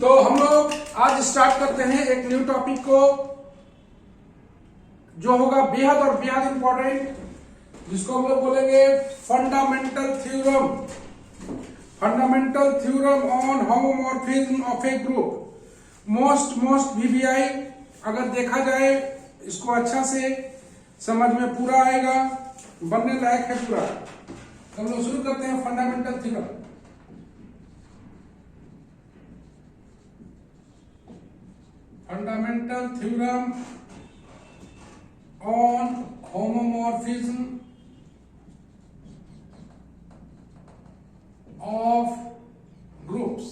तो हम लोग आज स्टार्ट करते हैं एक न्यू टॉपिक को जो होगा बेहद और बेहद इंपॉर्टेंट, जिसको हम लोग बोलेंगे fundamental theorem. Fundamental theorem on homomorphism of a group. Most VVI अगर देखा जाए इसको अच्छा से समझ में पूरा आएगा, बनने लायक है पूरा। तो हम लोग शुरू करते हैं fundamental theorem. Fundamental theorem on homomorphism of groups।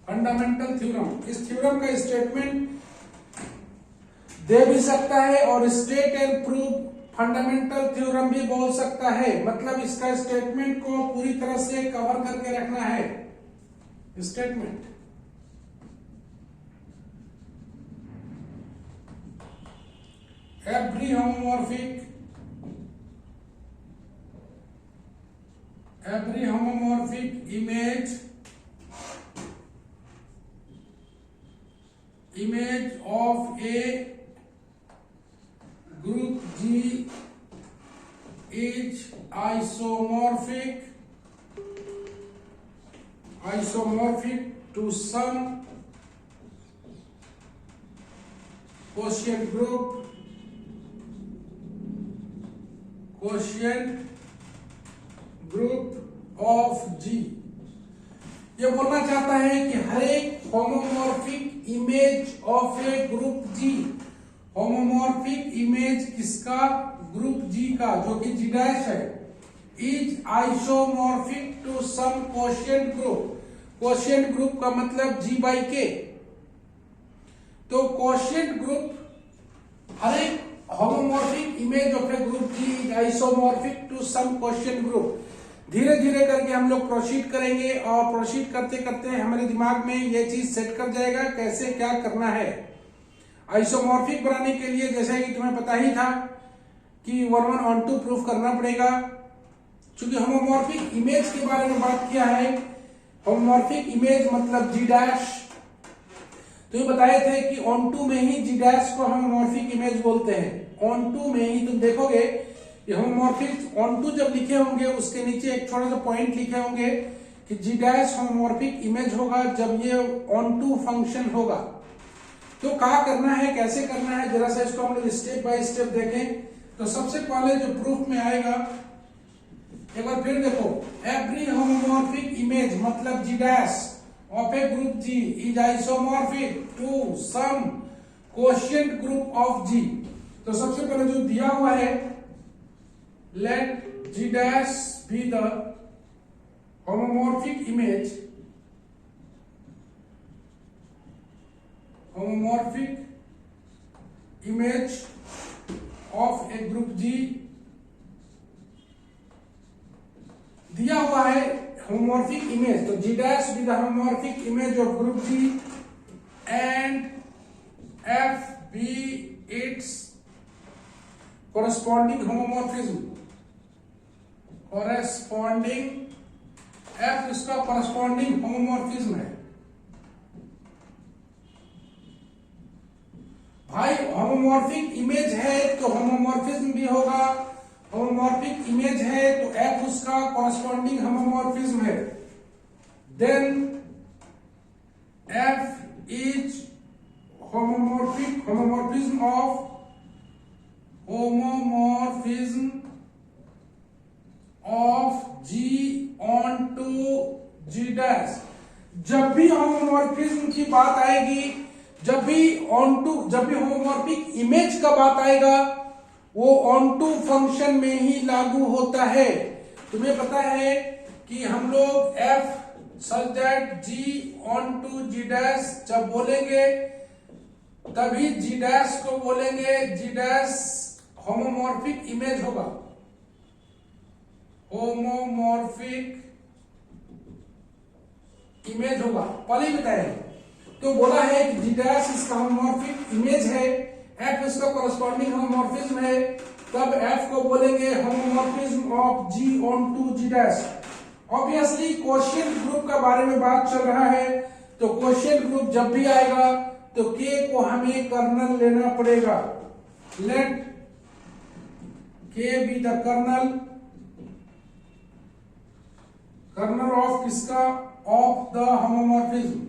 Fundamental theorem, इस थ्योरम का स्टेटमेंट दे भी सकता है और state and proof fundamental theorem भी बोल सकता है। मतलब इसका स्टेटमेंट को पूरी तरह से कवर करके रखना है। Statement every homomorphic image of a group G is isomorphic to some quotient group of G। ये बोलना चाहता है कि हर एक homomorphic image of a group G, homomorphic image किसका? ग्रुप G का, जो कि G' है, is isomorphic to some quotient group. Quotient group का मतलब G/K। तो क्वोशिएंट ग्रुप हर एक homomorphic image of a group G is isomorphic to some quotient group. धीरे धीरे करके हम लोग प्रोसीड करेंगे और प्रोसीड करते करते हमारे दिमाग में ये चीज सेट कर जाएगा कैसे क्या करना है। आइसोमॉर्फिक बनाने के लिए जैसे कि तुम्हें पता ही था कि 1 on 2 प्रूफ करना पड़ेगा। चूंकि होमोमॉर्फिक इमेज के बारे में बात किया है, होमोमॉर्फिक इमेज मतलब G'। तो ये बताए थे कि ऑन टू में ही G' को होमोमॉर्फिक इमेज बोलते हैं। ऑन टू में ही तुम देखोगे ये होमोमॉर्फिक ऑन टू जब लिखे होंगे उसके नीचे एक छोटा सा पॉइंट लिखे होंगे कि G' होमोमॉर्फिक इमेज होगा जब ये ऑन टू फंक्शन होगा। तो क्या करना है, कैसे करना है, जरा सा इसको हम लोग स्टेप बाय स्टेप देखें। तो सबसे पहले जो प्रूफ में आएगा, एक बार फिर देखो, एवरी होमोमॉर्फिक इमेज मतलब G' of a group G is isomorphic to some quotient group of G। तो सबसे पहले जो दिया हुआ है, let G' be the homomorphic image of a group G। दिया हुआ है homomorphic image, तो G' be the homomorphic image of group G and F be its corresponding homomorphism। F इसका corresponding homomorphism है। भाई होमोमॉर्फिक इमेज है तो homomorphism भी होगा, होमोमॉर्फिक इमेज है तो F उसका कॉरस्पॉन्डिंग होमोमॉर्फिज्म है। Then F is homomorphism of G onto G'। जब भी होमोमॉर्फिज्म की बात आएगी, जब भी होमोमॉर्फिक इमेज का बात आएगा, वो ऑन टू फंक्शन में ही लागू होता है। तुम्हें पता है कि हम लोग F such that G on to G' जब बोलेंगे तभी G' को बोलेंगे G' होमोमॉर्फिक इमेज होगा, होमोमॉर्फिक इमेज होगा, पहले ही बताया। तो बोला है कि G' इसका होमोमॉर्फिक इमेज है, F इसका कॉरस्पॉन्डिंग होमोमॉर्फिज्म है, तब F को बोलेंगे homomorphism of G onto G'। Obviously quotient group का बारे में बात चल रहा है, तो क्वोशिएंट ग्रुप जब भी आएगा तो के को हमें कर्नल लेना पड़ेगा। लेट के बी द कर्नल ऑफ किसका, ऑफ द होमोमॉर्फिज्म।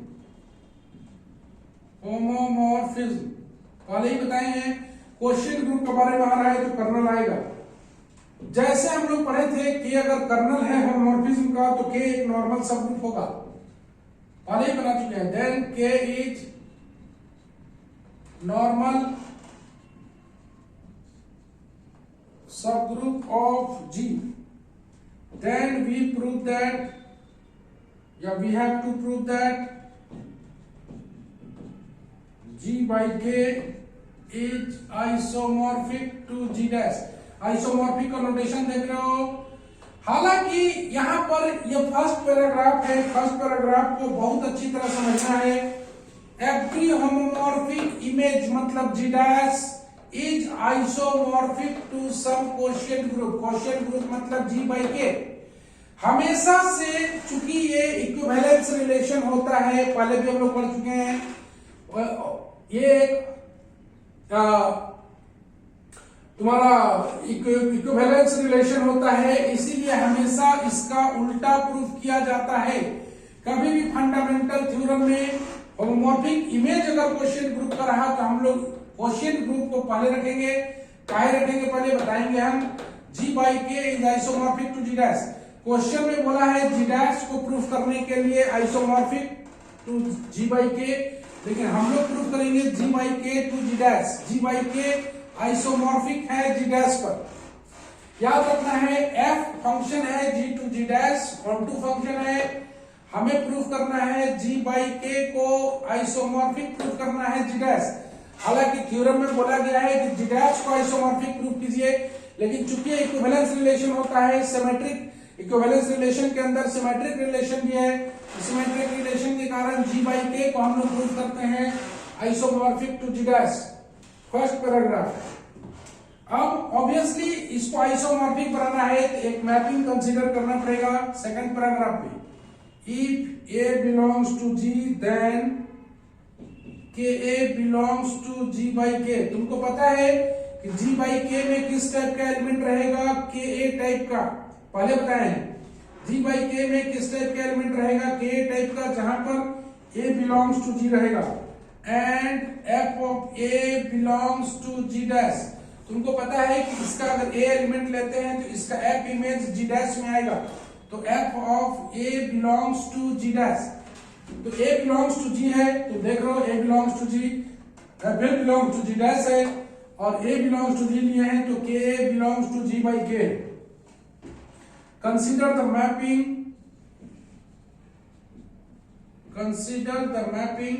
पहले ही बताए हैं क्वोशिएंट ग्रुप के बारे में आ रहा है तो कर्नल आएगा। जैसे हम लोग पढ़े थे कि अगर कर्नल है होमोमॉर्फिज्म का तो के एक नॉर्मल सब ग्रुप होगा, पहले ही बना चुके हैं। देन के is normal subgroup of G. Then we prove that, we have to prove that G by K is isomorphic to G dash। Isomorphic का नोटेशन देख रहे हो। हालांकि यहां पर ये फर्स्ट पैराग्राफ है, फर्स्ट पैराग्राफ को बहुत अच्छी तरह समझना है। एवरी होमोमॉर्फिक इमेज मतलब G dash is isomorphic to some quotient group. Quotient group मतलब G by K। हमेशा से चूंकि ये इक्विवेलेंस रिलेशन होता है, पहले भी हम लोग पढ़ चुके हैं, ये तुम्हारा इक्विवेलेंस रिलेशन होता है, इसीलिए हमेशा इसका उल्टा प्रूफ किया जाता है। कभी भी फंडामेंटल थ्योरम में होमोमॉर्फिक इमेज अगर क्वोशिएंट ग्रुप का रहा तो हम लोग क्वोशिएंट ग्रुप को पहले रखेंगे। काहे रखेंगे पहले बताएंगे हम। G by K is isomorphic to G dash। Question में बोला है G dash को प्रूफ करने के लिए isomorphic to G by K, लेकिन हम लोग प्रूफ करेंगे G by K to G dash। G by K isomorphic है G dash पर। याद रखना है f फंक्शन है G to G dash, onto function है। हमें प्रूफ करना है G by K को आइसोमॉर्फिक प्रूफ करना है G dash। हालांकि थ्योरम में बोला गया है कि G dash को आइसोमॉर्फिक प्रूफ कीजिए, लेकिन चूंकि इक्विवेलेंस रिलेशन होता है, सिमेट्रिक इक्विवेलेंस रिलेशन के अंदर सिमेट्रिक रिलेशन भी है, सिमेट्रिक रिलेशन के कारण G by K को हम लोग प्रूफ करते हैं isomorphic to G dash। First paragraph. अब ऑब्वियसली इसको आइसोमॉर्फिक बनाना है तो एक मैपिंग कंसीडर करना पड़ेगा सेकंड पैराग्राफ में। If A belongs to G then KA belongs to G by K। तुमको पता है कि G by K में किस टाइप का एलिमेंट रहेगा, KA टाइप का। पहले बताए G by K में किस टाइप का एलिमेंट रहेगा, KA टाइप का, जहां पर A belongs to G रहेगा। And F of A belongs to G dash। तुमको पता है कि इसका अगर A एलिमेंट लेते हैं तो इसका F इमेज G dash में आएगा, तो F of A belongs to G dash। तो A belongs to G है, तो देख रहे हो A belongs to G, F belongs to G dash है, और A belongs to G लिए हैं तो KA belongs to G by K। Consider the mapping,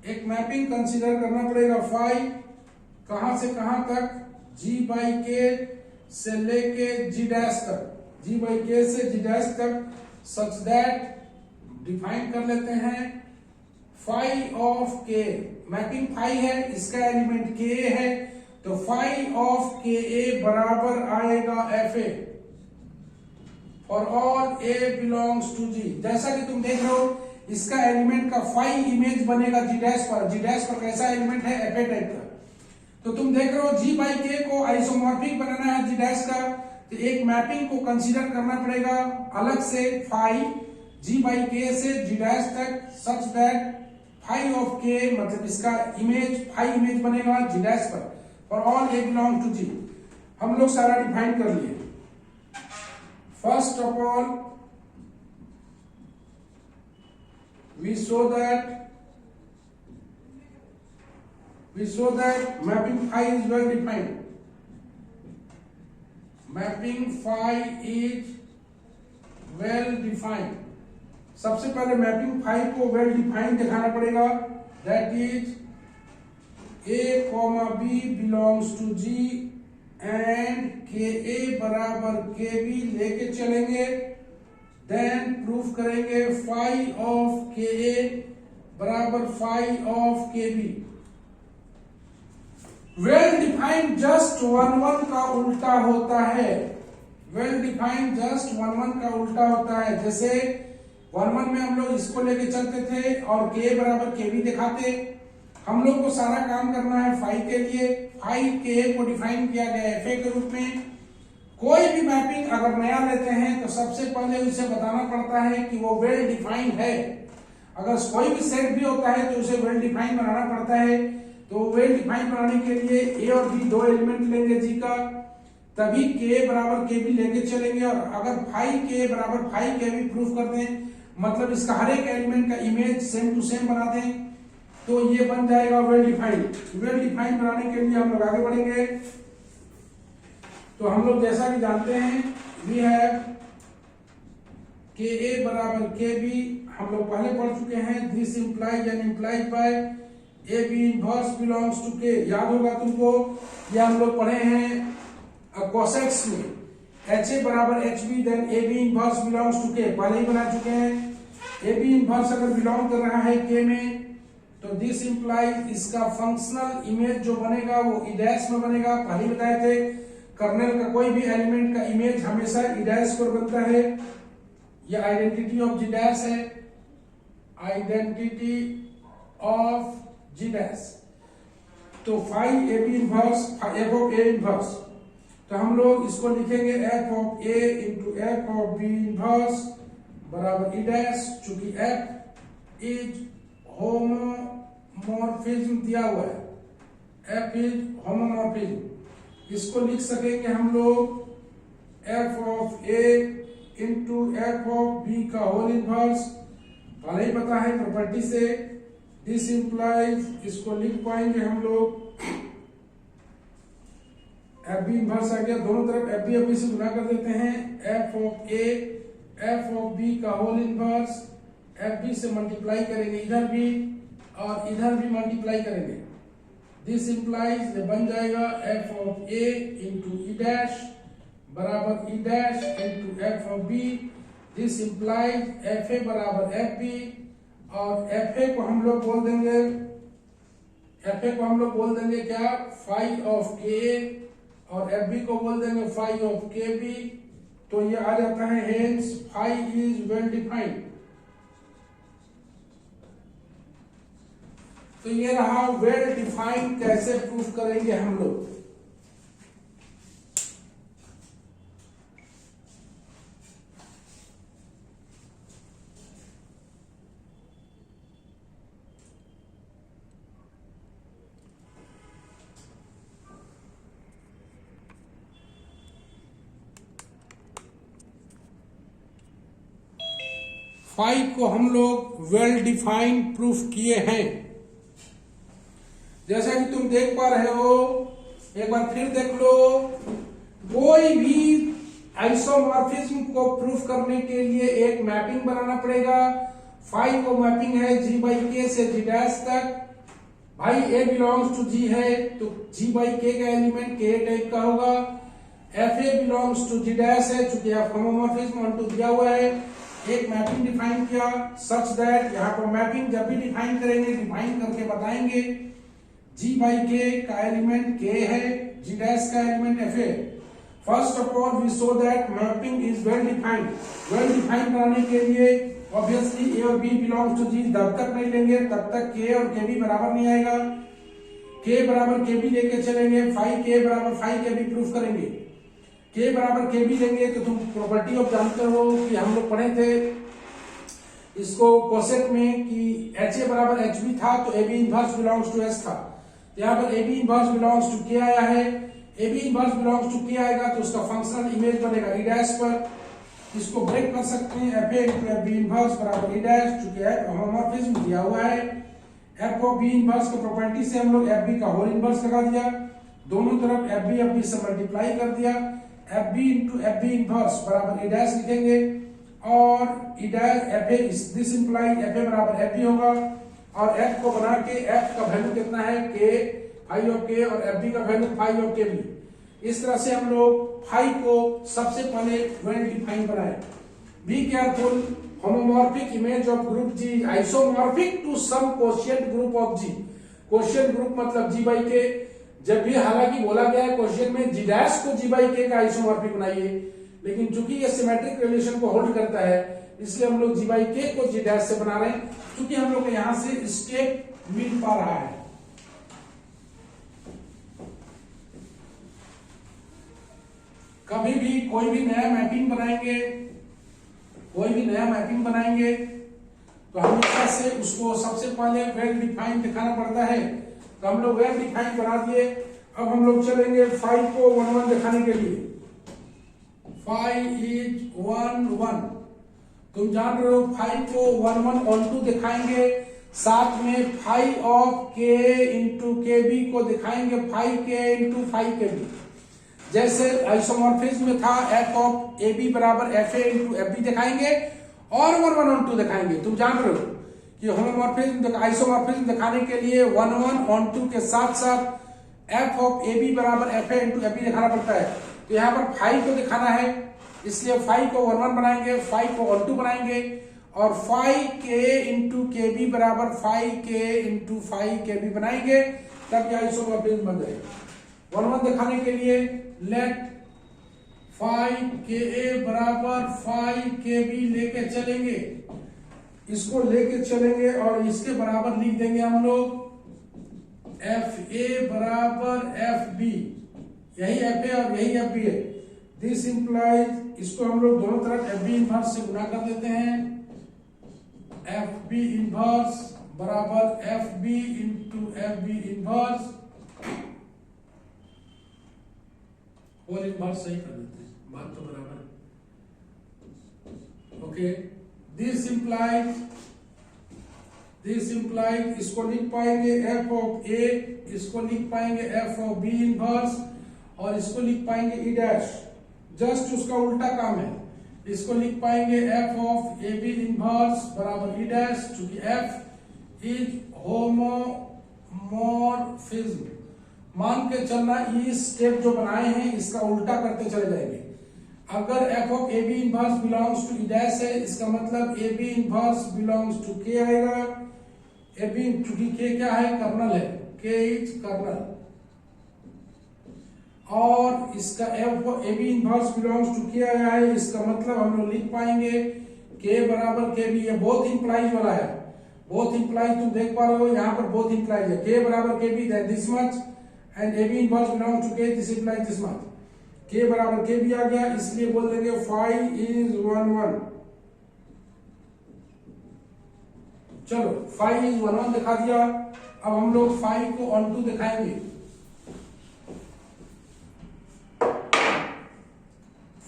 एक मैपिंग कंसीडर करना पड़ेगा। फाई कहां से कहां तक, G by K से लेके G dash तक, G by K से G dash तक, such that डिफाइन कर लेते हैं फाई ऑफ के। मैपिंग फाई है, इसका एलिमेंट के है, तो फाई ऑफ के ए बराबर आएगा F A for all A belongs to G. जैसा कि तुम देख रहे हो इसका एलिमेंट का फाई इमेज बनेगा जी डैश पर। जी डैश पर कैसा एलिमेंट है, एफ ए टाइप का। तो तुम देख रहे हो जी बाई के को आइसोमॉर्फिक बनाना है जी डैश का, तो एक मैपिंग को कंसीडर करना पड़ेगा अलग से फाई जी बाई के से जी डैश तक, सच दैट फाई ऑफ के मतलब इसका इमेज फाई इमेज बनेगा जी डैश पर for all A belong to G. हम लोग सारा डिफाइन कर लिए। First of all we show that mapping phi is well defined. Mapping phi is well defined. सबसे पहले मैपिंग phi को well defined दिखाना पड़ेगा। That is a comma b belongs to g and ka बराबर kb लेके चलेंगे। Then proof करेंगे phi of के ए बराबर phi of K B. Well defined just 1 1 का उल्टा होता है। वेल डिफाइंड जस्ट 1 1 का उल्टा होता है। जैसे 1 1 में हम लोग इसको लेके चलते थे और k बराबर के भी दिखाते। हम लोग को सारा काम करना है फाई के लिए। फाई के को डिफाइन किया गया है fa के रूप में। कोई भी मैपिंग अगर नया लेते हैं तो सबसे पहले उसे बताना पड़ता है कि वो वेल डिफाइंड है। अगर कोई भी सेट भी होता है तो उसे वेल डिफाइंड बनाना पड़ता है। तो वेल डिफाइंड बनाने के लिए ए और बी दो एलिमेंट लेंगे जी का, तभी के बराबर के भी लेके चलेंगे। और अगर फाई के बराबर फाई के भी प्रूफ कर दें, मतलब इसका हर एक एलिमेंट का इमेज सेम टू सेम बना दें, तो ये बन जाएगा वेल डिफाइंड। वेल डिफाइंड बनाने के लिए हम लोग आगे बढ़ेंगे। तो हम लोग जैसा कि जानते हैं वी हैव के ए बराबर के बी, हम लोग पहले पढ़ चुके हैं। This implies and implies by A B inverse belongs to K, याद होगा तुमको, ये हम लोग पढ़े हैं कोसेट्स में। एच ए बराबर H B then A B inverse belongs to K, पहले ही बना चुके हैं। ए बी इनवर्स अगर बिलोंग कर रहा है के में, तो दिस इंप्लाइज इसका फंक्शनल इमेज जो बनेगा वो ई डैश में बनेगा। पहले बताए थे कर्नेल का कोई भी एलिमेंट का इमेज हमेशा ई डैश पर बनता है। ये आइडेंटिटी ऑफ जी डैश है, आइडेंटिटी ऑफ जी डैश। तो phi A B inverse F of A inverse, तो हम लोग इसको लिखेंगे F of A into F of B inverse बराबर ई डैश। चूंकि एफ इज होमोमॉर्फिज्म दिया हुआ है, एफ इज होमोमॉर्फिज्म, इसको लिख सकेंगे हम लोग F of A into F of B का होल इनवर्स। पहले ही पता है प्रॉपर्टी से। दिस इंप्लाइज, इसको लिख पाएंगे हम लोग एफ बी इनवर्स आ गया, दोनों तरफ एफ बी से गुना कर देते हैं। F of A F of B का होल इनवर्स, एफ बी से मल्टीप्लाई करेंगे इधर भी और इधर भी मल्टीप्लाई करेंगे। दिस इंप्लाइज ये बन जाएगा F of A into E dash बराबर E dash into F of B. This implies F A बराबर एफ बी, और एफ ए को हम लोग बोल देंगे, एफ ए को हम लोग बोल देंगे क्या, फाई ऑफ के, और एफ बी को बोल देंगे फाई ऑफ के बी। तो ये आ जाता है hence phi is well defined. तो ये रहा वेल डिफाइंड, कैसे प्रूफ करेंगे हम लोग। फाई को हम लोग वेल डिफाइंड प्रूफ किए हैं। जैसा कि तुम देख पा रहे हो, एक बार फिर देख लो। कोई भी आइसोमॉर्फिज्म को प्रूफ करने के लिए एक मैपिंग बनाना पड़ेगा। फाई को मैपिंग है जी बाई के से जी डैश तक। भाई ए बिलोंग्स टू जी है तो जी बाई के का एलिमेंट के टाइप का होगा। F A belongs to G dash है, चूंकि एफ होमोमॉर्फिज्म ऑन टू दिया हुआ है। एक मैपिंग डिफाइन किया सच दैट, यहाँ पर मैपिंग जब भी डिफाइन करेंगे डिफाइन करके बताएंगे जी बाई के का एलिमेंट के है, जी डैश का element F A. First of all we show that mapping is well defined. Well defined बनाने के लिए ऑब्वियसली ए और बी बिलोंग्स टू जी जब तक नहीं लेंगे तब तक के और के बी बराबर नहीं आएगा। के बराबर के बी लेके चलेंगे, फाई के बराबर फाई के बी प्रूफ करेंगे। के बराबर के बी लेंगे तो तुम प्रॉपर्टी ऑफ जानते हो कि हम लोग पढ़े थे इसको कोसेट में कि एच ए बराबर एच बी था तो A B inverse belongs to S था। यहाँ पर A B inverse belongs to K आया है। A B inverse belongs to K आएगा तो उसका फंक्शनल इमेज बनेगा ई डैश पर। इसको ब्रेक कर सकते हैं, F A into F B inverse बराबर ई डैश, चूंकि एफ होमोमॉर्फिज्म दिया हुआ है। एफ ऑफ बी इनवर्स की प्रॉपर्टी से हम लोग एफ बी का होल इनवर्स लगा दिया, दोनों तरफ एफ बी से मल्टीप्लाई कर दिया। F B into F B inverse बराबर ई डैश लिखेंगे और E dash F A, this implies F A बराबर एफ बी होगा। और एफ को बना के एफ का वैल्यू कितना है के, फाई ऑफ के, और एफ बी का value phi of K B. इस तरह से हम लोग फाई को सबसे पहले वेल डिफाइन बनाए। Be careful, homomorphic image of group G isomorphic to some quotient group of G. Quotient group मतलब जी बाई के। जब भी हालांकि बोला गया है क्वेश्चन में जी डैश को जी बाई के का आइसोमॉर्फिक बनाइए, लेकिन चूंकि ये सिमेट्रिक रिलेशन को होल्ड करता है इसलिए हम लोग जी बाई के को जी डैश से बना रहे हैं, क्योंकि हम लोग को यहां से स्टेप मिल पा रहा है। कभी भी कोई भी नया मैपिंग बनाएंगे तो हमेशा से उसको सबसे पहले वेल डिफाइन दिखाना पड़ता है। तो हम लोग वेल डिफाइन बना दिए। अब हम लोग चलेंगे 5 को 1 1 दिखाने के लिए। 5 इज 1 1। तुम जान रहे हो 5 को 1 1 ऑन टू दिखाएंगे, साथ में 5 of K into K B को दिखाएंगे 5k इंटू 5kb। जैसे आइसोमॉर्फिज्म में था एफ ऑफ ए बी बराबर F A into F B दिखाएंगे और 1 1 ऑन टू दिखाएंगे। तुम जान रहे हो कि होमोमॉर्फिज्म आइसोमॉर्फिज्म दिखाने के लिए 1 1 ऑन टू के साथ साथ एफ ऑफ ए बी बराबर F A into F B दिखाना पड़ता है। तो यहाँ पर 5 को दिखाना है, इसलिए 5 को 1 1 बनाएंगे, 5 को ऑन टू बनाएंगे और 5k इंटू के बी बराबर 5k इंटू 5kb बनाएंगे, तब यह आइसोमॉर्फिज्म बन जाएगा। 1 1 दिखाने के लिए लेट 5ka बराबर 5kb लेके चलेंगे, इसको लेके चलेंगे और इसके बराबर लिख देंगे हम लोग fa बराबर fb। यही fa और यही fb है। दिस इंप्लाइज, इसको हम लोग दोनों तरफ fb इनवर्स से गुणा कर देते हैं। fb इनवर्स बराबर fb इंटू fb इनवर्स और इनवर्स सही कर देते हैं, बात तो बराबर है। ओके, दिस इंप्लाइज इसको लिख पाएंगे f ऑफ a, इसको लिख पाएंगे f ऑफ b इनवर्स और इसको लिख पाएंगे e डैश। जस्ट उसका उल्टा काम है, इसको लिख पाएंगे f ऑफ ab इनवर्स बराबर e डैश, चूंकि f इज होमोमॉर्फिज्म। मान के चलना ये स्टेप जो बनाए हैं इसका उल्टा करते चले जाएंगे। अगर f of ab inverse belongs to e dash है, इसका मतलब ab inverse belongs to k आएगा। ab चूंकि k क्या है, कर्नल है, k इज कर्नल। और इसका f of ab inverse belongs to k आया है, इसका मतलब हम लोग लिख पाएंगे k बराबर kb। ये बोथ इंप्लाइज वाला है, बोथ इंप्लाइज तुम देख पा रहे हो, यहाँ पर बोथ इंप्लाइज है। k बराबर kb that this much and ab inverse belongs to k, this implies this much. k बराबर kb आ गया, इसलिए बोल देंगे 5 इज 1 1। चलो 5 इज 1 1 दिखा दिया। अब हम लोग 5 को ऑन टू दिखाएंगे।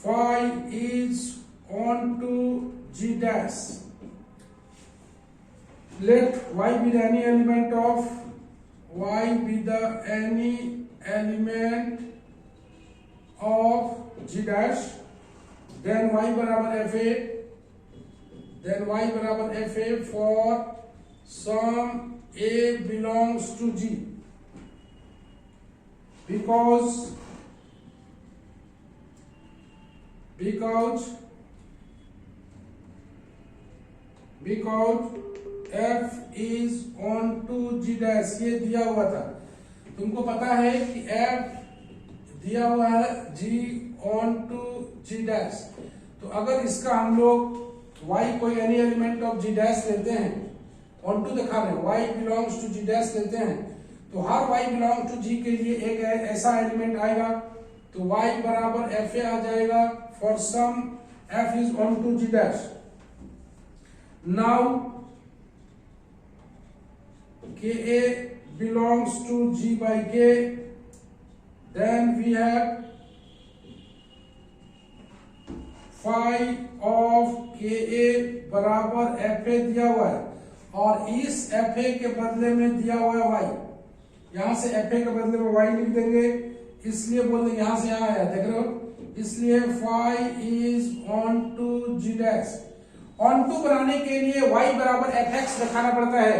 5 is on to G dash. Let y be the any element of G dash. Then y बराबर fa for some a belongs to G, because f is on to G dash। ये दिया हुआ था, तुमको पता है कि f दिया हुआ है G on to G dash। तो अगर इसका हम लोग y कोई any element of G dash लेते हैं, ऑन टू दिखा रहे हैं, y belongs to G dash लेते हैं, तो हर y बिलोंग्स टू G के लिए एक ऐसा एलिमेंट आएगा, तो y बराबर fa आ जाएगा for some f is on to G dash। Now ka belongs to G by k, then we have phi of ka बराबर fa दिया हुआ है और इस fa के बदले में दिया हुआ है y। यहां से fa के बदले में y लिख देंगे, इसलिए बोल देंगे यहां से यहां आया, देख रहे हो, इसलिए phi is on to G dash। Onto बनाने के लिए y बराबर fx दिखाना पड़ता है,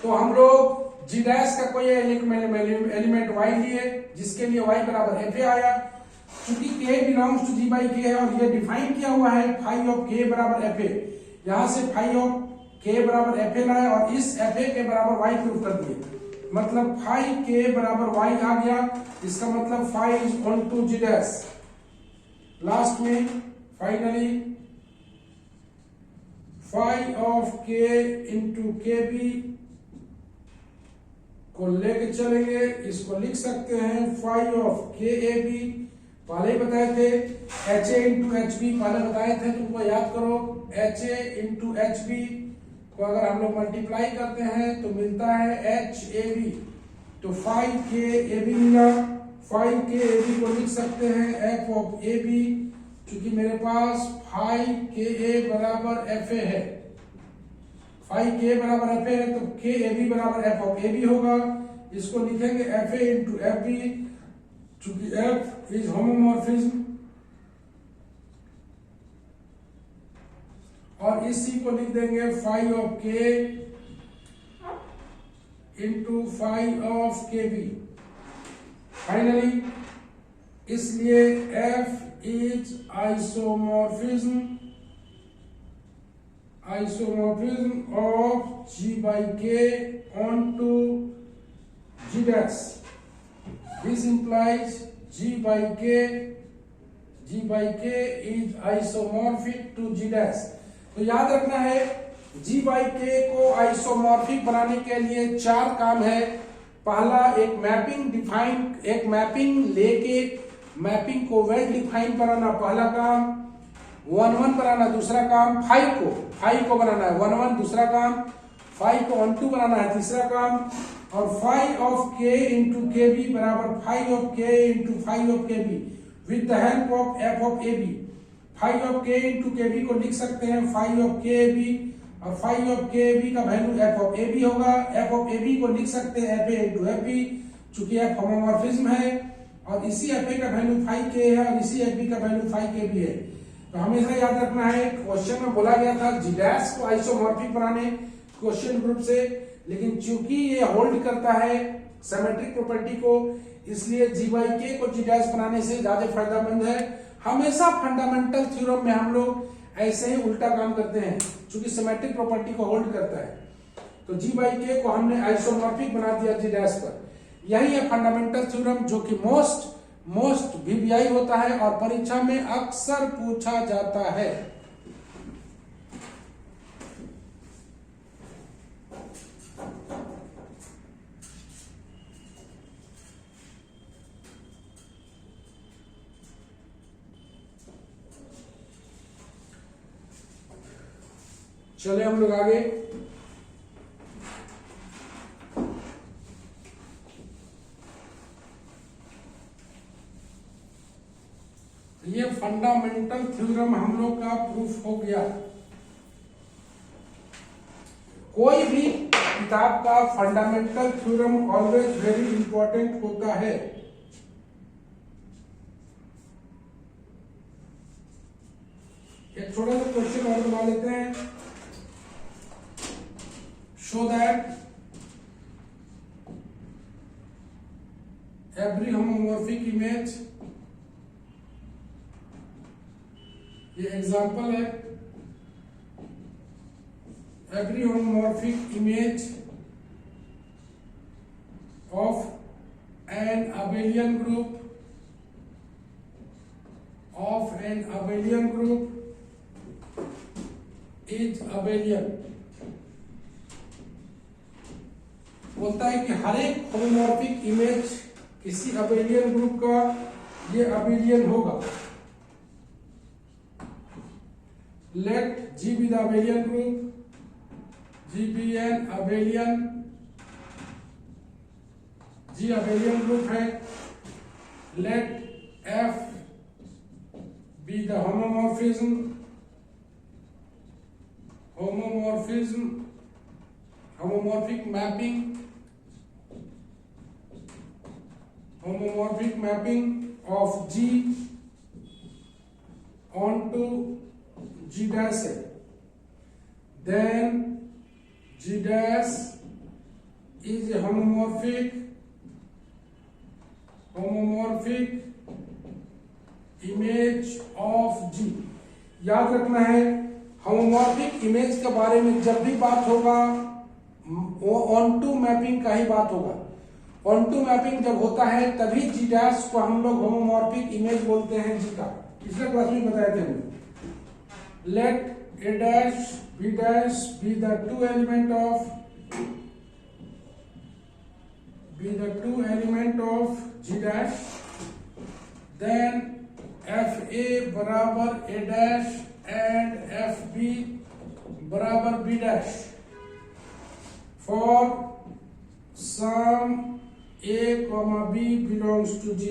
तो हम लोग G dash का कोई एलिमेंट y लिए जिसके लिए y बराबर fa आया। चूंकि k belongs to G by k है और ये डिफाइन किया हुआ है phi ऑफ k बराबर fa, यहां से phi ऑफ k बराबर fa लाए और इस fa के बराबर y प्रूफ कर दिए, मतलब phi k बराबर y आ गया। इसका मतलब phi is onto G dash। Last में finally phi of K into K B को लेके चलेंगे, इसको लिख सकते हैं फाई ऑफ के ए बी, पहले ही बताए थे H A into H B, पहले बताए थे, तुमको याद करो H A into H B को अगर हम लोग मल्टीप्लाई करते हैं तो मिलता है एच ए बी, तो फाई के ए बी मिला, फाई के ए बी को लिख सकते हैं एफ ऑफ ए बी, क्योंकि मेरे पास फाई के ए बराबर एफ ए है, फाई के बराबर एफ ए है तो के ए बी बराबर एफ ऑफ ए बी होगा, इसको लिखेंगे F A into F B, चूंकि एफ इज होमोमॉर्फिज्म, और इसी को लिख देंगे phi of K into phi of K B. Finally इसलिए F is isomorphism of G by K onto G dash. This implies G by K is isomorphic to G dash. तो याद रखना है G by K को isomorphic बनाने के लिए 4 काम है। पहला एक मैपिंग लेके मैपिंग को वेल डिफाइन बनाना, पहला काम 1 बनाना, दूसरा काम फाई को बनाना है 1 दूसरा काम, फाई को 1 बनाना है तीसरा काम, और phi of K into K B बराबर phi of K into phi of K B with the help of F of A B. Phi of K into K B को लिख सकते हैं फाई ऑफ के बी, और phi of K B का value F of A B होगा, F of A B को लिख सकते हैं F A into F B, चूंकि एफ होमोमॉर्फिज्म है, और इसी एफ ए का वैल्यू फाई के है और इसी एफ बी का वैल्यू फाई के बी है। तो हमेशा याद रखना है, क्वेश्चन में बोला गया था जी डैश को आइसोमॉर्फिक बनाने क्वेश्चन ग्रुप से, लेकिन चूंकि ये होल्ड करता है सिमेट्रिक प्रॉपर्टी को, इसलिए जी बाई के को जी डैश बनाने से ज्यादा फायदेमंद है। हमेशा फंडामेंटल थ्योरम में हम लोग ऐसे ही उल्टा काम करते हैं, चूंकि सिमेट्रिक प्रॉपर्टी को होल्ड करता है, तो जी बाई के को हमने आइसोमॉर्फिक बना दिया जी डैश पर। यही है फंडामेंटल थ्योरम, जो कि मोस्ट वीवीआई होता है और परीक्षा में अक्सर पूछा जाता है। चले हम लोग आगे। ये फंडामेंटल थ्योरम हम लोग का प्रूफ हो गया। कोई भी किताब का fundamental theorem always very important होता है। एक छोटा सा क्वेश्चन और बना लेते हैं। Show that every homomorphic image, ये एग्जांपल है, every homomorphic image of an abelian group is abelian. बोलता है कि हर एक होमोमॉर्फिक इमेज किसी अबेलियन ग्रुप का ये अबेलियन होगा। Let G be the abelian group, G be an abelian, G abelian group है। Let F be the homomorphism, homomorphic mapping of G onto G dash है, then G dash is a homomorphic image of G। याद रखना है, homomorphic image के बारे में जब भी बात होगा वो ऑन टू मैपिंग का ही बात होगा। ऑन टू मैपिंग जब होता है तभी G डैश को हम लोग होमोमॉर्फिक इमेज बोलते हैं G का। पिछले क्लास में बताए थे हम। Let a dash b dash be the two element of g dash, then fa बराबर a dash and fb बराबर b dash for sum a comma b belongs to g।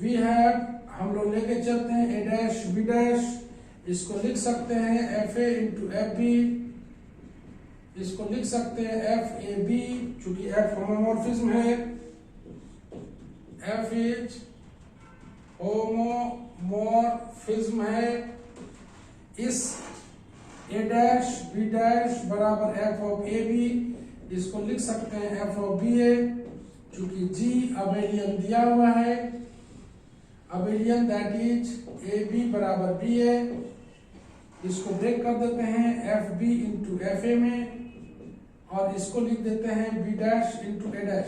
we have, हम लोग लेके चलते हैं a dash b dash, इसको लिख सकते हैं F A into F B, इसको लिख सकते हैं एफ ए बी, चूंकि एफ होमोमॉर्फिज्म है, एफ इज होमोमॉर्फिज्म है। इस ए डैश बी डैश बराबर एफ ऑफ ए बी, इसको लिख सकते हैं एफ ऑफ बी ए, चूंकि जी अबेलियन दिया हुआ है, abelian that is A B बराबर बी ए, इसको ब्रेक कर देते हैं F B into F A में, और इसको लिख देते हैं B dash into A dash.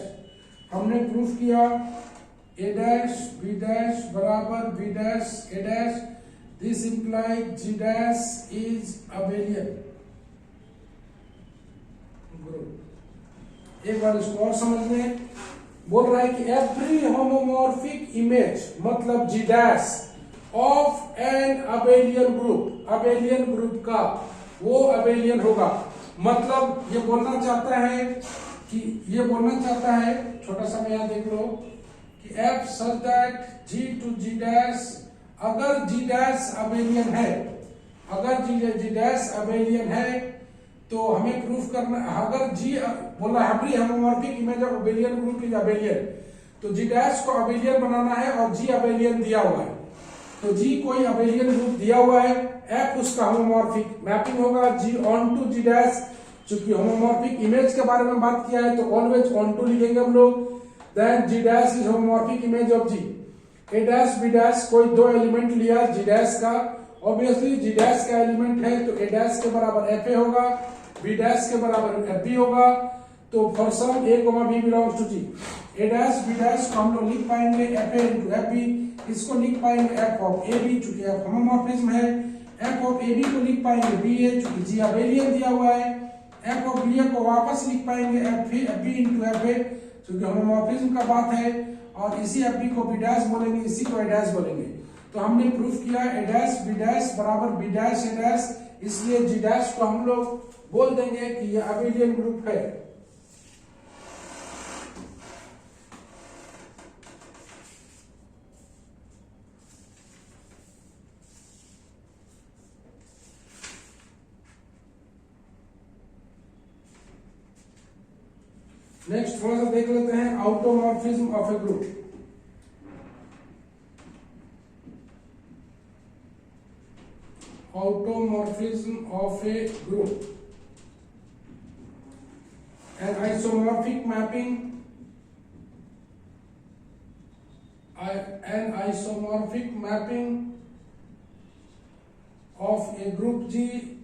हमने प्रूफ किया ए डैश बी डैश बराबर B dash A dash, this implies G dash is abelian group. एक बार इसको और समझ लें, बोल रहा है कि एवरी होमोमॉर्फिक इमेज मतलब G dash of an abelian group, abelian group का वो अबेलियन होगा। मतलब ये बोलना चाहता है कि छोटा सा मैं यहां देख लो कि F such that G to G dash, अगर जी डैश अबेलियन है, अगर जी डैश अबेलियन है तो हमें प्रूफ करना, अगर जी बोला every homomorphic image of abelian group is abelian, तो जी डैश को अबेलियन बनाना है और जी अबेलियन दिया हुआ है, तो जी कोई अबेलियन ग्रुप दिया हुआ है, एफ उसका होमोमॉर्फिक मैपिंग होगा जी ऑन टू जी डैश। चूंकि होमोमॉर्फिक इमेज के बारे में बात किया है तो ऑलवेज ऑन टू लिखेंगे हम लोग, then G dash is homomorphic image of G. A dash B dash कोई दो एलिमेंट लिया जी डैश का, ऑब्वियसली जी डैश का एलिमेंट है तो ए डैश के बराबर एफ ए होगा, बी डैश के बराबर एफ बी होगा, तो for some A comma B belongs to G. A dash B dash को हम लोग लिख पाएंगे F A into F B, इसको लिख पाएंगे एफ ऑफ ए बी, चूंकि एफ होमोमॉर्फिज्म है, एफ ऑफ ए बी को लिख पाएंगे बी ए, चूंकि जी अबेलियन दिया हुआ है, एफ ऑफ बी ए को वापस लिख पाएंगे F B into F A, चूंकि होमोमॉर्फिज्म का बात है, और इसी एफ बी को बी डैश बोलेंगे, इसी को ए डैश बोलेंगे। तो हमने प्रूफ किया ए डैश बी डैश बराबर बी डैश ए डैश, इसलिए जी डैश को हम लोग बोल देंगे कि यह अबेलियन ग्रुप है। नेक्स्ट थोड़ा सा देख लेते हैं automorphism of a group. Automorphism of a group, an isomorphic mapping, of a group G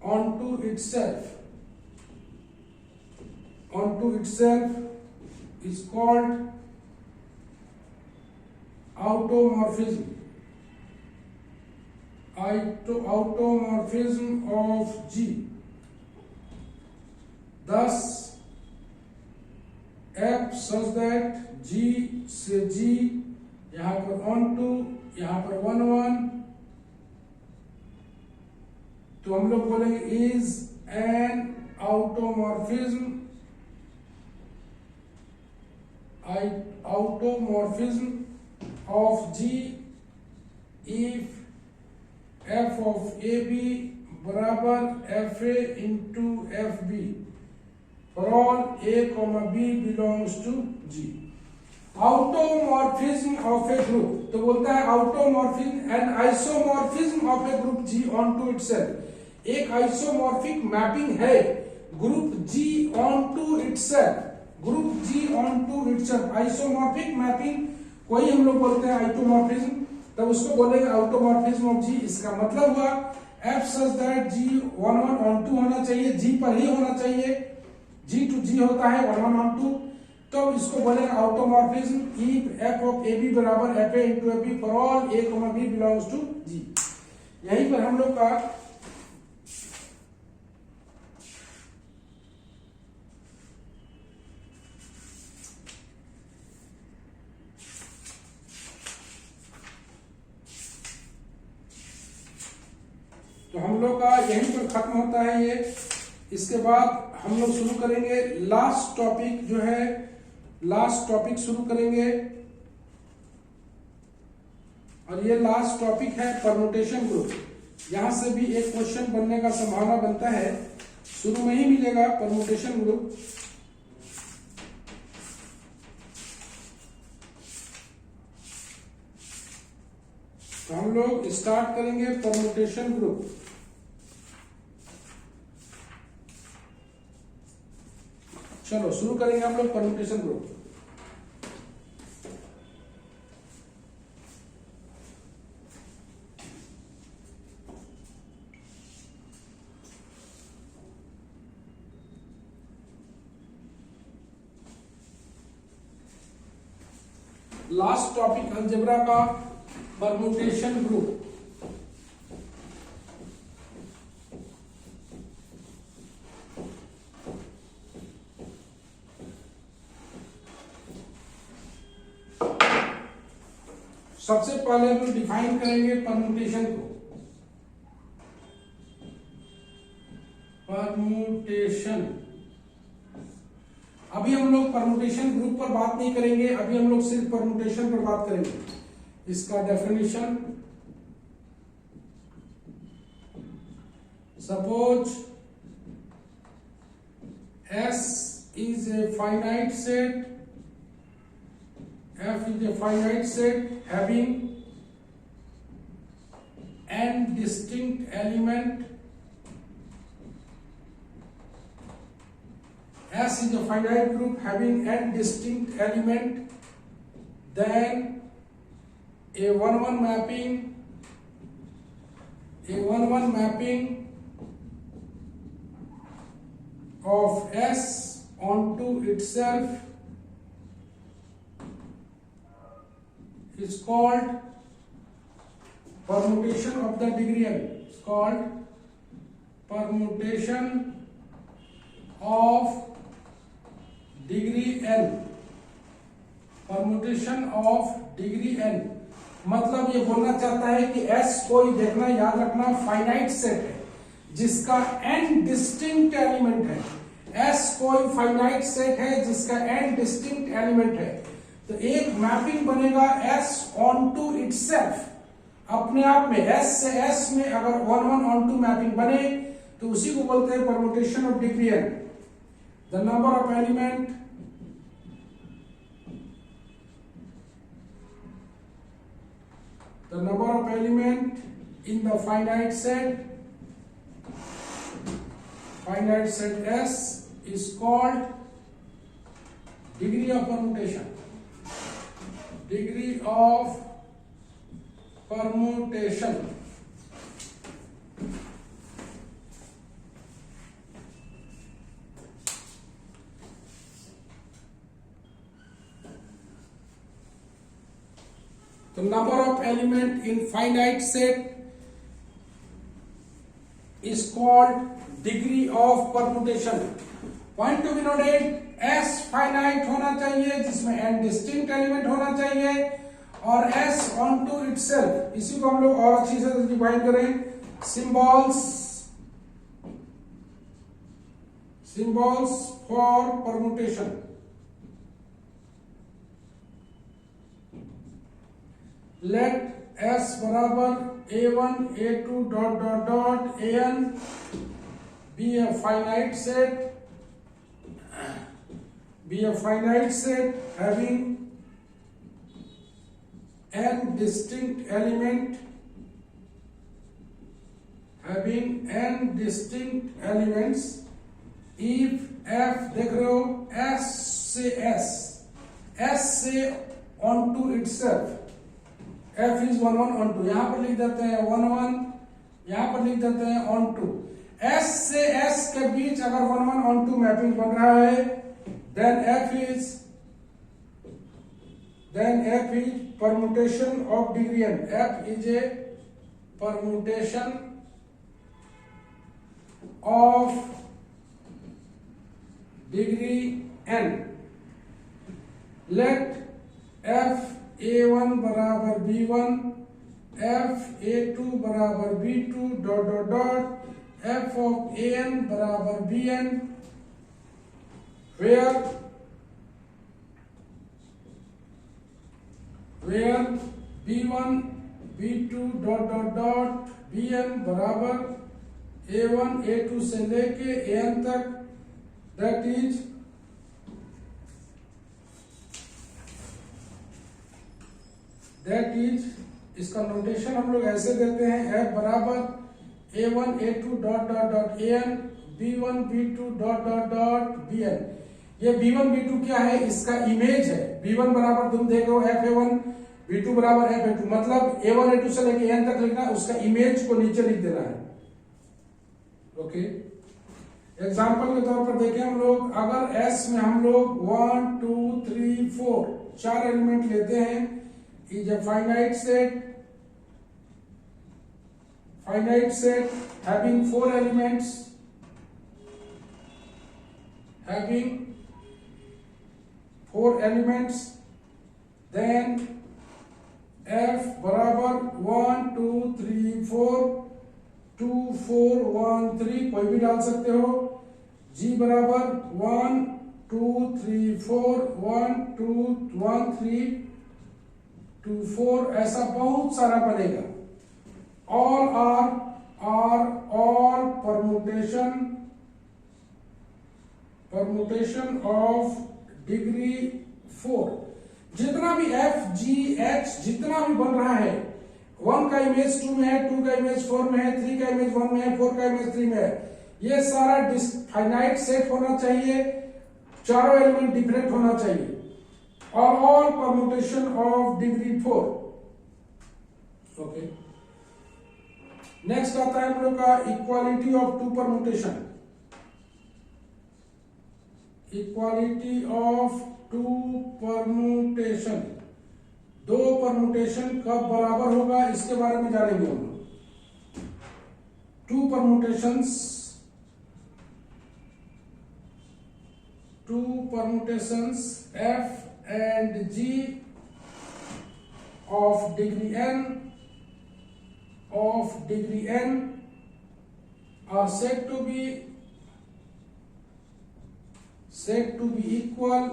onto itself is called automorphism. Automorphism of G. Thus, F such that G से G, यहाँ पर onto, यहाँ पर 1 1, तो हम लोग बोलेंगे is an automorphism of G if f of ab बराबर fa into fb for all a comma b belongs to G। Automorphism of a group, तो बोलता है automorphism and isomorphism of a group G onto itself, एक isomorphic mapping है group G onto itself, group G onto itself. Isomorphic mapping कोई हम लोग बोलते हैं आइसोमॉर्फिज्म, तब उसको बोलेंगे ऑटोमॉर्फिज्म ऑफ G। इसका मतलब हुआ F such that G 1 1 on 2 होना चाहिए, G पर ही होना चाहिए, G to G होता है 1 1 on 2, तो इसको बोलेंगे automorphism if F of A B बराबर F A into F B for all A comma B belongs to G. यहीं पर हम लोग का तो हम लोग का यहीं पर खत्म होता है ये। इसके बाद हम लोग शुरू करेंगे लास्ट टॉपिक जो है, लास्ट टॉपिक शुरू करेंगे और ये लास्ट टॉपिक है परम्यूटेशन ग्रुप। यहां से भी एक क्वेश्चन बनने का संभावना बनता है, शुरू में ही मिलेगा परम्यूटेशन ग्रुप। तो हम लोग स्टार्ट करेंगे परम्यूटेशन ग्रुप। चलो शुरू करेंगे हम लोग permutation group. Last topic algebra का परम्यूटेशन ग्रुप। सबसे पहले हम डिफाइन करेंगे परम्यूटेशन को। परम्यूटेशन, अभी हम लोग परम्यूटेशन ग्रुप पर बात नहीं करेंगे, अभी हम लोग सिर्फ परम्यूटेशन पर बात करेंगे। इसका definition, suppose S is a finite set, F is a finite set having n distinct element. S is a finite group having n distinct element. Then a 1-1 mapping of S onto itself is called permutation of the degree n. It's called permutation of degree n. Permutation of degree n मतलब ये बोलना चाहता है कि S कोई, देखना याद रखना, फाइनाइट सेट है जिसका n डिस्टिंक्ट एलिमेंट है। S कोई फाइनाइट सेट है जिसका n डिस्टिंक्ट एलिमेंट है, तो एक मैपिंग बनेगा S ऑनटू इटसेल्फ, अपने आप में S से S में अगर 1-1 ऑनटू मैपिंग बने तो उसी को बोलते हैं permutation of degree n। The number of element, the number of element in the finite set S is called degree of permutation. Degree of permutation. The number of element in finite set is called degree of permutation. Point to be noted, S finite होना चाहिए जिसमें n distinct element होना चाहिए और S onto itself, इसी को हम लोग और अच्छी से डिफाइन करें, symbols for permutation. Let S बराबर A1 A2 dot dot dot An be a finite set having n distinct elements if F, देख रहे हो, S से onto itself, F is 1-1 onto, यहां पर लिख देते हैं 1-1, यहां पर लिख देते हैं onto। S से S के बीच अगर 1-1 onto मैपिंग बन रहा है, then F is then f is permutation of degree n. F is a permutation of degree n. Let f a1 बराबर b1, f a2 बराबर b2 dot dot dot f of an बराबर bn, where b1 b2 dot dot dot bn बराबर a1 a2 से लेके an तक, that is इसका notation हम लोग ऐसे देते हैं, f बराबर a1 a2 dot dot dot an, b1 b2 dot dot dot bn। ये b1 b2 क्या है, इसका इमेज है। b1 बराबर तुम देख रहे हो f a1, b2 बराबर f a2, मतलब a1 a2 से लेके n तक लिखना है, उसका इमेज को नीचे लिख देना है। ओके, एग्जाम्पल के तौर पर देखें हम लोग, अगर S में हम लोग 1 2 3 4 चार एलिमेंट लेते हैं, is a finite set having four elements, then f बराबर 1 2 3 4 2 4 1 3 कोई भी डाल सकते हो, g बराबर 1 2 3 4 1 2 1 3 2 4, ऐसा बहुत सारा बनेगा। All are all permutation of degree 4। जितना भी f g h जितना भी बन रहा है, 1 का इमेज 2 में है, 2 का इमेज 4 में है, 3 का इमेज 1 में है, 4 का इमेज 3 में है, ये सारा फाइनाइट सेट होना चाहिए, चारों एलिमेंट डिफरेंट होना चाहिए, और all permutation of degree 4। Okay, next आता है हम लोग का equality of two permutation. Equality of two permutation, दो परमुटेशन कब बराबर होगा, इसके बारे में जानेंगे हम लोग। Two permutations f and g of degree n are said to be equal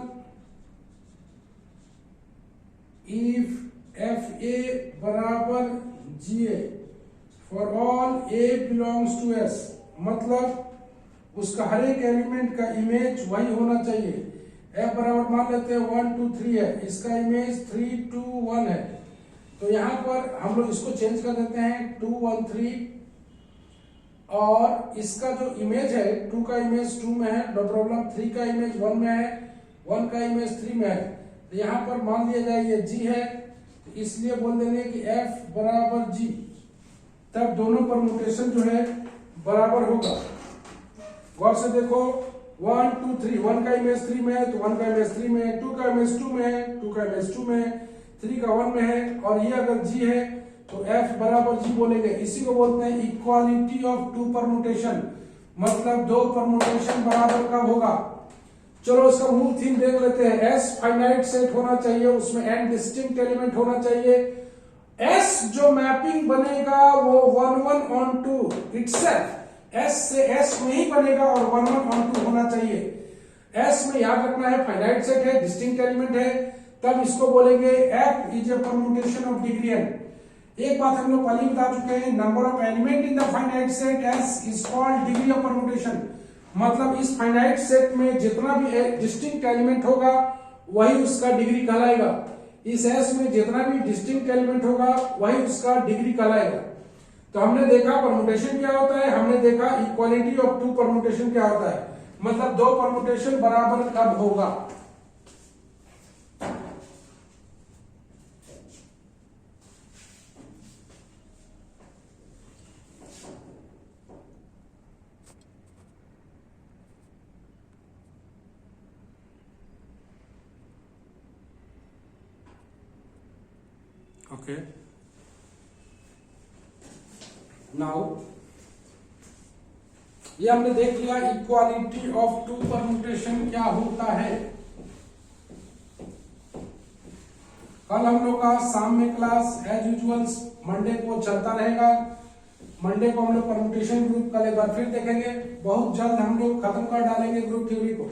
if fa बराबर ga for all a belongs to s, मतलब उसका हर एक एलिमेंट का इमेज वही होना चाहिए। f बराबर मान लेते हैं 1 2 3 है, इसका इमेज 3 2 1 है, तो यहाँ पर हम लोग इसको चेंज कर देते हैं 2 1 3, और इसका जो इमेज है 2 का इमेज 2 में है, नो प्रॉब्लम, 3 का इमेज 1 में है, 1 का इमेज 3 में है, तो यहाँ पर मान लिया जाए ये g है, तो इसलिए बोल देंगे कि f बराबर g, तब दोनों परमुटेशन जो है बराबर होगा। गौर से देखो, 1 2 3, 1 का इमेज 3 में है तो 1 का इमेज 3 में है, 2 का इमेज 2 में है, 2 का इमेज 2 में है, 3 का 1 में है, और ये अगर g है तो f बराबर g बोलेंगे। इसी को बोलते हैं इक्वालिटी ऑफ टू परमुटेशन, मतलब दो परमुटेशन बराबर कब होगा। चलो इसका मूल थीम देख लेते हैं। S फाइनाइट सेट होना चाहिए, उसमें n डिस्टिंक्ट एलिमेंट होना चाहिए। S जो मैपिंग बनेगा वो 1 1 on 2 इटसेल्फ, S से S में ही बनेगा और 1 1 on 2 होना चाहिए। S में याद रखना है फाइनाइट सेट है, डिस्टिंक्ट एलिमेंट है, तब इसको बोलेंगे F is a permutation of degree n। एक बात हम लोग पहले बता चुके हैं, number of element in the finite set S is called degree of permutation, मतलब इस फाइनाइट सेट में जितना भी डिस्टिंक्ट एलिमेंट होगा वही उसका डिग्री कहलाएगा। इस S में जितना भी डिस्टिंक्ट एलिमेंट होगा वही उसका डिग्री कहलाएगा। तो हमने देखा परमुटेशन क्या होता है, हमने देखा इक्वालिटी ऑफ टू परमुटेशन क्या होता है, मतलब दो परमुटेशन बराबर कब होगा। ओके, नाउ ये हमने देख लिया इक्वालिटी ऑफ टू परम्यूटेशन क्या होता है। कल हम लोग का शाम में क्लास एज यूजुअल मंडे को चलता रहेगा। मंडे को हम लोग परम्यूटेशन ग्रुप कल एक बार फिर देखेंगे। बहुत जल्द हम लोग खत्म कर डालेंगे ग्रुप थ्योरी को।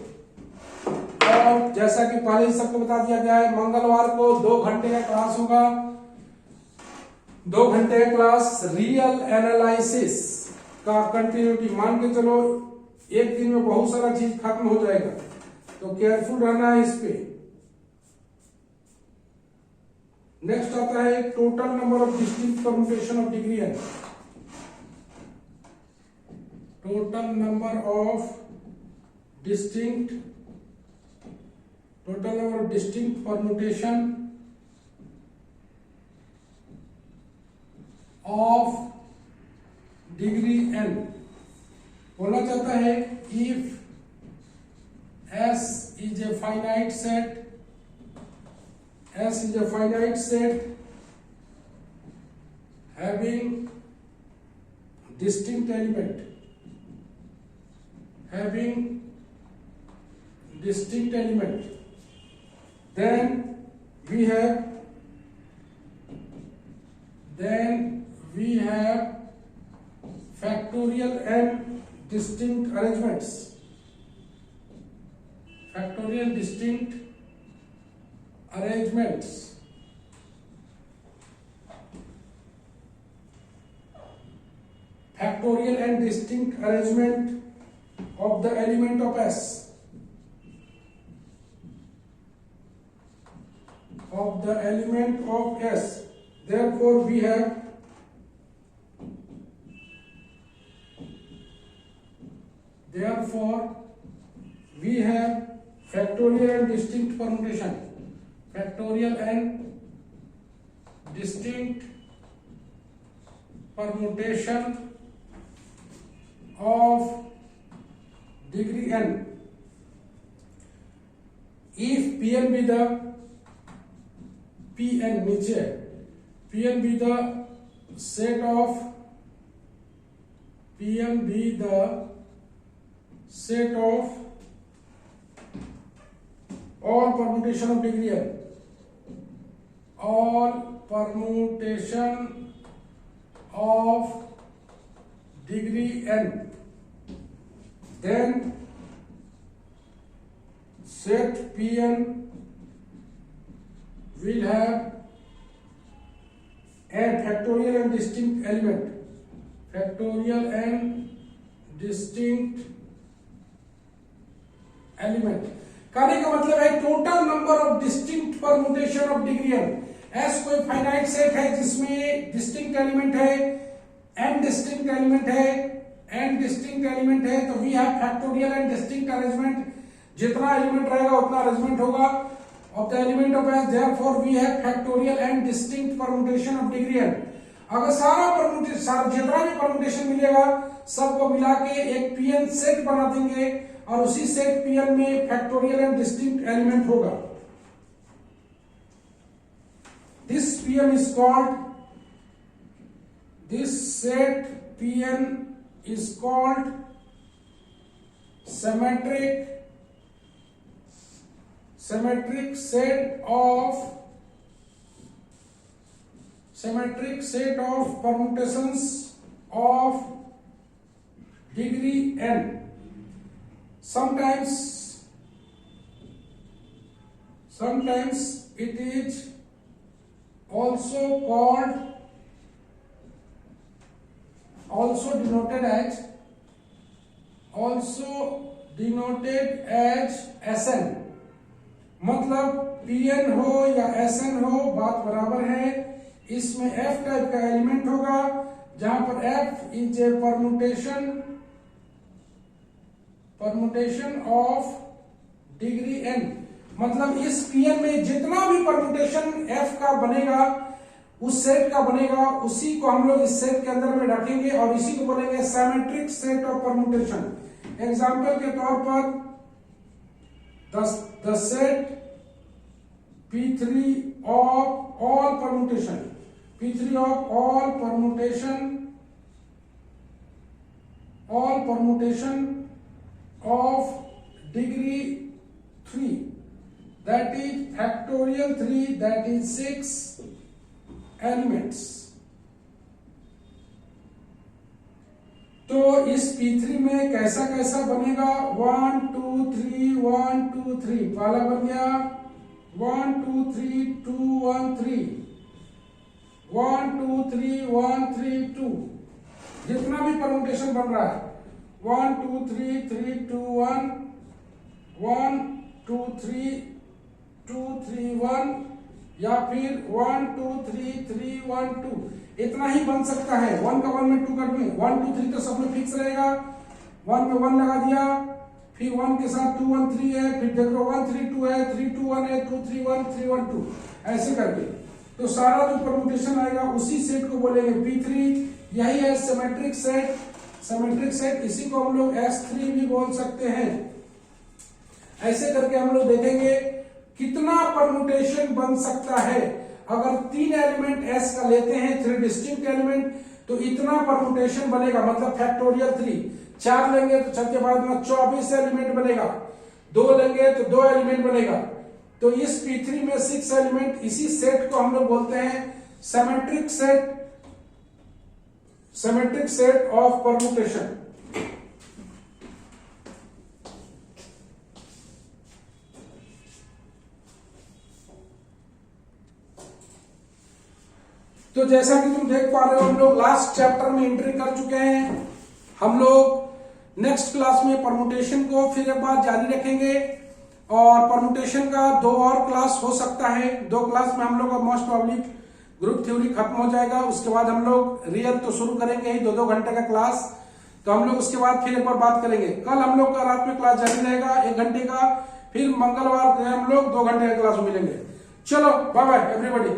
और जैसा कि पहले ही सबको बता दिया गया है, मंगलवार को 2 घंटे का क्लास होगा। 2 घंटे का क्लास रियल एनालिसिस का कंटिन्यूटी। मान के चलो एक दिन में बहुत सारा चीज खत्म हो जाएगा, तो केयरफुल रहना है इस पे। नेक्स्ट आता है total number of distinct permutation of degree N. Total number of distinct permutation of degree N. बोलना चाहता है if S is a finite set, S is a finite set having distinct element, then we have factorial and distinct arrangements. Factorial distinct arrangements. Factorial and distinct arrangement of the element of S. Of the element of S. Therefore, we have factorial and distinct permutation. Factorial and distinct permutation of degree n. If Pn be the Pn नीचे Pn be the set of all permutation of degree n, all permutation of degree n, then set Pn will have a factorial and distinct element. Factorial and distinct element कहने का मतलब है total number of distinct permutation of degree N. S कोई finite set है जिसमें distinct element है, N distinct element है, तो we have factorial N distinct arrangement. जितना एलिमेंट रहेगा उतना अरेंजमेंट होगा of the element of S. Therefore we have factorial N distinct permutation of degree N. अगर सारा जितना भी परम्यूटेशन मिलेगा सबको मिला के एक पीएन सेट बना देंगे और उसी सेट पीएन में फैक्टोरियल एंड डिस्टिंक्ट एलिमेंट होगा। This set PN is called symmetric set of permutations of degree n. Sometimes it is also denoted as Sn। मतलब Pn हो या Sn हो बात बराबर है। इसमें F टाइप का एलिमेंट होगा जहां पर F is a permutation of degree n। मतलब इस Pn में जितना भी परम्यूटेशन F का बनेगा उस सेट का बनेगा, उसी को हम लोग इस सेट के अंदर में रखेंगे और इसी को बोलेंगे symmetric set of permutation. Example के तौर पर the set P3 of all permutation P3 of all permutation of degree 3, that is factorial 3, that is 6 elements. तो इस P3 में कैसा कैसा बनेगा, 1 2 3 1 2 3, पहला बन गया 1 2 3 2 1 3, 1 2 3 1 3 2, जितना भी परमुटेशन बन रहा है 1 2 3 3 2 1 1 2 3 2 3 1, या फिर 1 2 3 3 1 2, इतना ही बन सकता है। 1 का 1 में 2 कर दूं, 1 2 3 तो सब में फिक्स रहेगा, 1 में 1 लगा दिया, फिर 1 के साथ 2 1 3 है, फिर देख लो 1 3 2 है, 3 2 1 है, 2 3 1 3 1 2, ऐसे करके तो सारा जो परमुटेशन आएगा उसी सेट को बोलेंगे P3। यही है सिमेट्रिक सेट। सिमेट्रिक सेट इसी को हम लोग S3 भी बोल सकते हैं। ऐसे करके हम लोग देखेंगे कितना परमुटेशन बन सकता है। अगर 3 एलिमेंट S का लेते हैं, 3 डिस्टिंक्ट एलिमेंट, तो इतना परमुटेशन बनेगा, मतलब फैक्टोरियल 3। 4 लेंगे तो 6 के बाद में 24 एलिमेंट बनेगा, 2 लेंगे तो 2 एलिमेंट बनेगा। तो इस P3 में 6 एलिमेंट, इसी सेट को हम लोग बोलते हैं symmetric set, symmetric set of permutation. तो जैसा कि तुम देख पा रहे हो, हम लोग लास्ट चैप्टर में एंट्री कर चुके हैं। हम लोग नेक्स्ट क्लास में परमुटेशन को फिर एक बार जारी रखेंगे, और परमुटेशन का 2 और क्लास हो सकता है। 2 क्लास में हम लोग का मोस्ट प्रॉब्ली ग्रुप थ्योरी खत्म हो जाएगा। उसके बाद हम लोग रियल तो शुरू करेंगे ही, 2-2 घंटे का क्लास। तो हम लोग उसके बाद फिर एक बार बात करेंगे। कल हम लोग का रात में क्लास जारी रहेगा 1 घंटे का, फिर मंगलवार हम लोग 2 घंटे का क्लास में मिलेंगे। चलो बाय बाय एवरीबॉडी।